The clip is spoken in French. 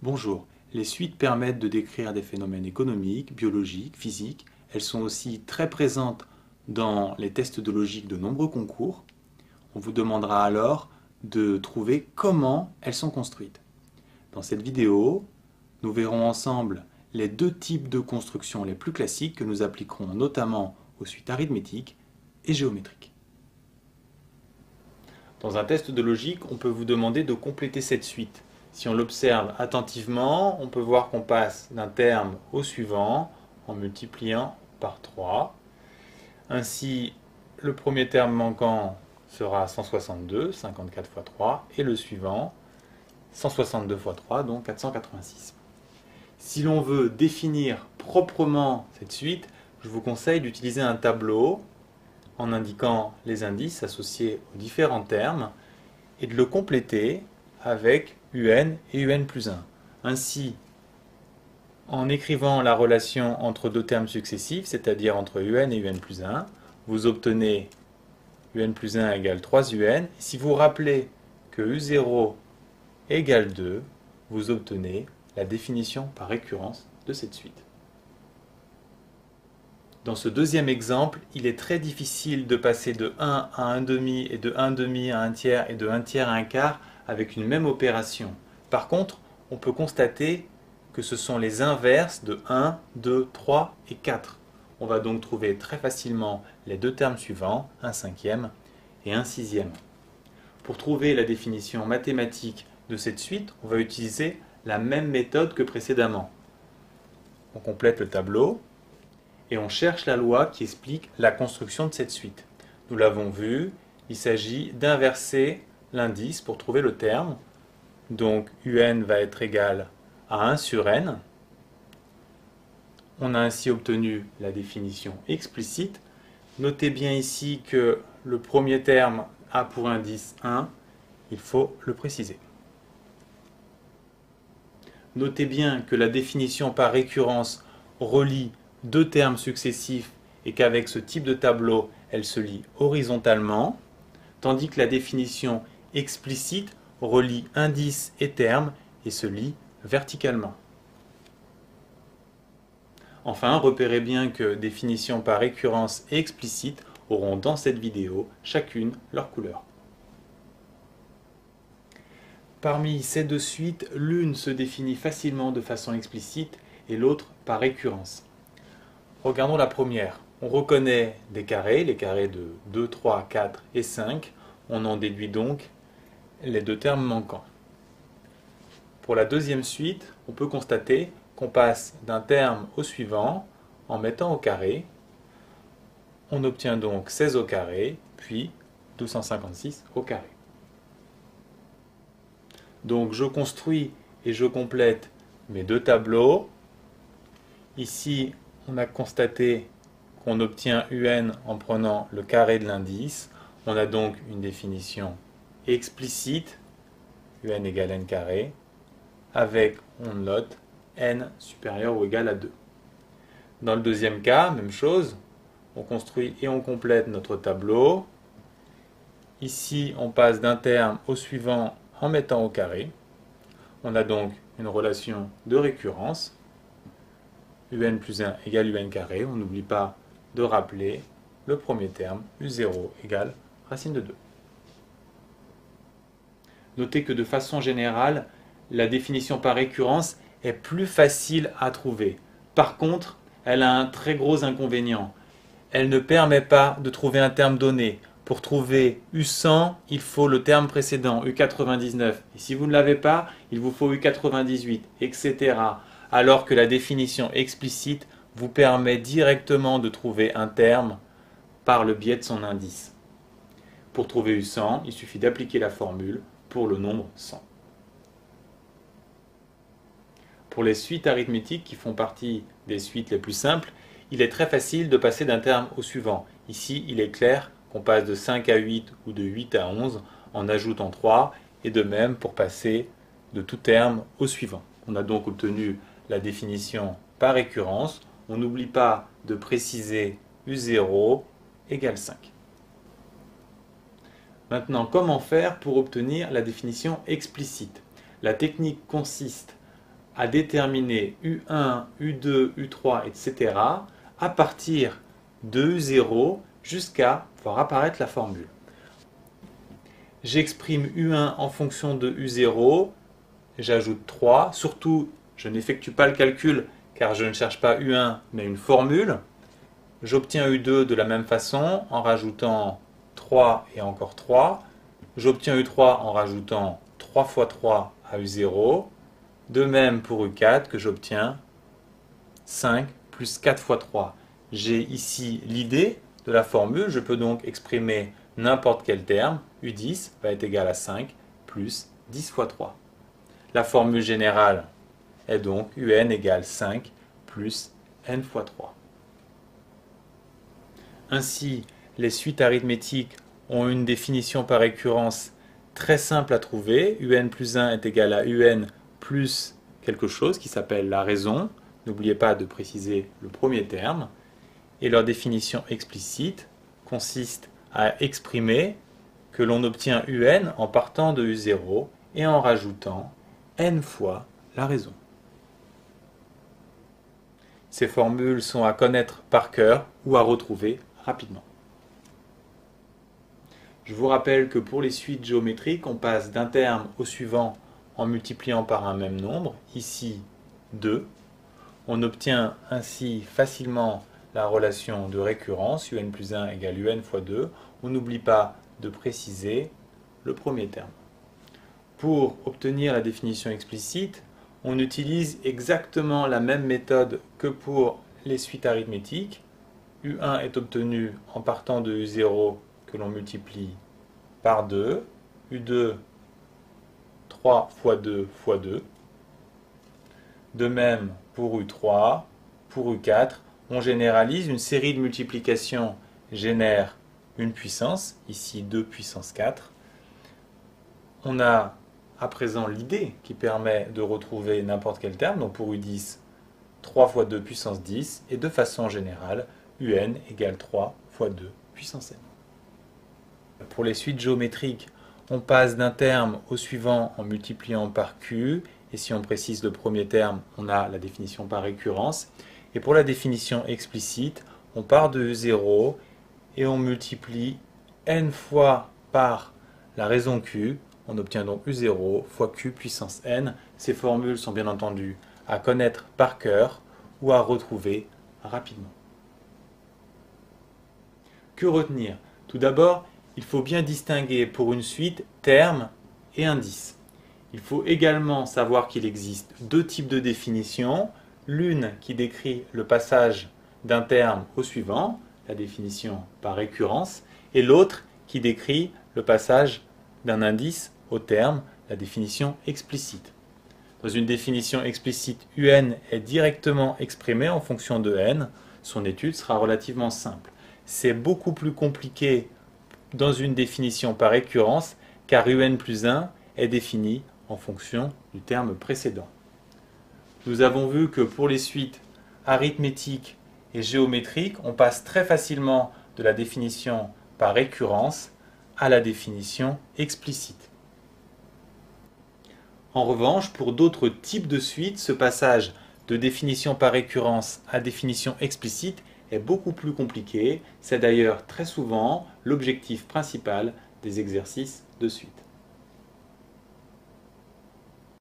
Bonjour, les suites permettent de décrire des phénomènes économiques, biologiques, physiques. Elles sont aussi très présentes dans les tests de logique de nombreux concours. On vous demandera alors de trouver comment elles sont construites. Dans cette vidéo, nous verrons ensemble les deux types de constructions les plus classiques que nous appliquerons notamment aux suites arithmétiques et géométriques. Dans un test de logique, on peut vous demander de compléter cette suite. Si on l'observe attentivement, on peut voir qu'on passe d'un terme au suivant en multipliant par 3. Ainsi, le premier terme manquant sera 162, 54 fois 3, et le suivant, 162 fois 3, donc 486. Si l'on veut définir proprement cette suite, je vous conseille d'utiliser un tableau en indiquant les indices associés aux différents termes et de le compléter avec UN et UN plus 1. Ainsi, en écrivant la relation entre deux termes successifs, c'est-à-dire entre UN et UN plus 1, vous obtenez UN plus 1 égale 3 UN. Si vous rappelez que U0 égale 2, vous obtenez la définition par récurrence de cette suite. Dans ce deuxième exemple, il est très difficile de passer de 1 à 1 demi et de 1 demi à 1 tiers et de 1 tiers à 1 quart avec une même opération. Par contre, on peut constater que ce sont les inverses de 1, 2, 3 et 4. On va donc trouver très facilement les deux termes suivants, 1 cinquième et 1 sixième. Pour trouver la définition mathématique de cette suite, on va utiliser la même méthode que précédemment. On complète le tableau et on cherche la loi qui explique la construction de cette suite. Nous l'avons vu, il s'agit d'inverser l'indice pour trouver le terme. Donc UN va être égal à 1 sur N. On a ainsi obtenu la définition explicite. Notez bien ici que le premier terme a pour indice 1. Il faut le préciser. Notez bien que la définition par récurrence relie deux termes successifs et qu'avec ce type de tableau, elle se lie horizontalement, tandis que la définition explicite relie indice et terme et se lie verticalement. Enfin, repérez bien que définition par récurrence et explicite auront dans cette vidéo chacune leur couleur. Parmi ces deux suites, l'une se définit facilement de façon explicite et l'autre par récurrence. Regardons la première. On reconnaît des carrés, les carrés de 2, 3, 4 et 5. On en déduit donc les deux termes manquants. Pour la deuxième suite, on peut constater qu'on passe d'un terme au suivant en mettant au carré. On obtient donc 16 au carré, puis 256 au carré. Donc je construis et je complète mes deux tableaux. Ici, on a constaté qu'on obtient UN en prenant le carré de l'indice. On a donc une définition explicite, UN égale N carré, avec, on note, N supérieur ou égal à 2. Dans le deuxième cas, même chose, on construit et on complète notre tableau. Ici, on passe d'un terme au suivant en mettant au carré. On a donc une relation de récurrence. UN plus 1 égale UN carré. On n'oublie pas de rappeler le premier terme, U0 égale racine de 2. Notez que de façon générale, la définition par récurrence est plus facile à trouver. Par contre, elle a un très gros inconvénient. Elle ne permet pas de trouver un terme donné. Pour trouver U100, il faut le terme précédent, U99. Et si vous ne l'avez pas, il vous faut U98, etc. Alors que la définition explicite vous permet directement de trouver un terme par le biais de son indice. Pour trouver U100, il suffit d'appliquer la formule pour le nombre 100. Pour les suites arithmétiques qui font partie des suites les plus simples, il est très facile de passer d'un terme au suivant. Ici, il est clair qu'on passe de 5 à 8 ou de 8 à 11 en ajoutant 3, et de même pour passer de tout terme au suivant. On a donc obtenu la définition par récurrence. On n'oublie pas de préciser U0 égale 5. Maintenant, comment faire pour obtenir la définition explicite? La technique consiste à déterminer U1, U2, U3, etc. à partir de U0 jusqu'à voir apparaître la formule. J'exprime U1 en fonction de U0, j'ajoute 3, surtout je n'effectue pas le calcul car je ne cherche pas U1 mais une formule. J'obtiens U2 de la même façon en rajoutant 3 et encore 3. J'obtiens U3 en rajoutant 3 fois 3 à U0. De même pour U4 que j'obtiens 5 plus 4 fois 3. J'ai ici l'idée de la formule, je peux donc exprimer n'importe quel terme. U10 va être égal à 5 plus 10 fois 3. La formule générale est donc UN égale 5 plus n fois 3. Ainsi, les suites arithmétiques ont une définition par récurrence très simple à trouver. UN plus 1 est égal à UN plus quelque chose qui s'appelle la raison. N'oubliez pas de préciser le premier terme. Et leur définition explicite consiste à exprimer que l'on obtient UN en partant de U0 et en rajoutant n fois la raison. Ces formules sont à connaître par cœur ou à retrouver rapidement. Je vous rappelle que pour les suites géométriques, on passe d'un terme au suivant en multipliant par un même nombre, ici 2. On obtient ainsi facilement la relation de récurrence, UN plus 1 égale UN fois 2. On n'oublie pas de préciser le premier terme. Pour obtenir la définition explicite, on utilise exactement la même méthode que pour les suites arithmétiques. U1 est obtenu en partant de U0 que l'on multiplie par 2. U2, 3 fois 2 fois 2. De même pour U3, pour U4, on généralise. Une série de multiplications génère une puissance, ici 2 puissance 4. On a à présent l'idée qui permet de retrouver n'importe quel terme. Donc pour U10, 3 fois 2 puissance 10. Et de façon générale, UN égale 3 fois 2 puissance n. Pour les suites géométriques, on passe d'un terme au suivant en multipliant par Q. Et si on précise le premier terme, on a la définition par récurrence. Et pour la définition explicite, on part de U0 et on multiplie n fois par la raison Q. On obtient donc U0 fois Q puissance n. Ces formules sont bien entendu à connaître par cœur ou à retrouver rapidement. Que retenir? Tout d'abord, il faut bien distinguer pour une suite terme et indice. Il faut également savoir qu'il existe deux types de définitions. L'une qui décrit le passage d'un terme au suivant, la définition par récurrence, et l'autre qui décrit le passage d'un indice au terme, la définition explicite. Dans une définition explicite, UN est directement exprimé en fonction de n. Son étude sera relativement simple. C'est beaucoup plus compliqué dans une définition par récurrence, car UN plus 1 est défini en fonction du terme précédent. Nous avons vu que pour les suites arithmétiques et géométriques, on passe très facilement de la définition par récurrence à la définition explicite. En revanche, pour d'autres types de suites, ce passage de définition par récurrence à définition explicite est beaucoup plus compliqué. C'est d'ailleurs très souvent l'objectif principal des exercices de suite.